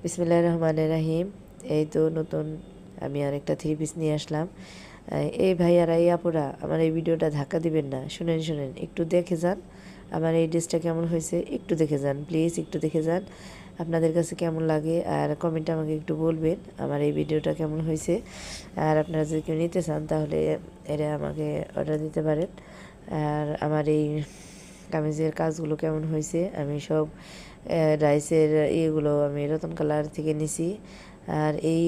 বিসমিল্লাহির রহমানির রহিম। এই তো নতুন আমি আরেকটা থ্রি পিস নিয়ে আসলাম। এই ভাইয়ারা এই আপুরা আমার এই ভিডিওটা ধাক্কা দিবেন না, শুনেন একটু দেখে যান আমার এই ড্রেসটা কেমন হয়েছে, একটু দেখে যান প্লিজ, একটু দেখে যান আপনাদের কাছে কেমন লাগে। আর কমেন্টে আমাকে একটু বলবেন আমার এই ভিডিওটা কেমন হয়েছে। আর আপনারা যদি কেউ নিতে চান তাহলে এরা আমাকে অর্ডার দিতে পারেন। আর আমার এই কামিজের কাজগুলো কেমন হয়েছে, আমি সব রাইসের ইয়েগুলো আমি রতন কালার থেকে নিছি। আর এই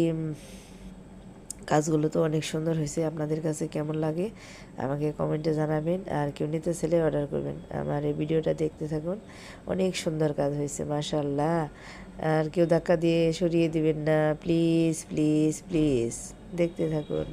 কাজগুলো তো অনেক সুন্দর হয়েছে, আপনাদের কাছে কেমন লাগে আমাকে কমেন্টে জানাবেন। আর কেউ নিতে চাইলে অর্ডার করবেন। আমার এই ভিডিওটা দেখতে থাকুন, অনেক সুন্দর কাজ হয়েছে মাশাআল্লাহ। আর কেউ ধাক্কা দিয়ে সরিয়ে দিবেন না, প্লিজ প্লিজ প্লিজ দেখতে থাকুন।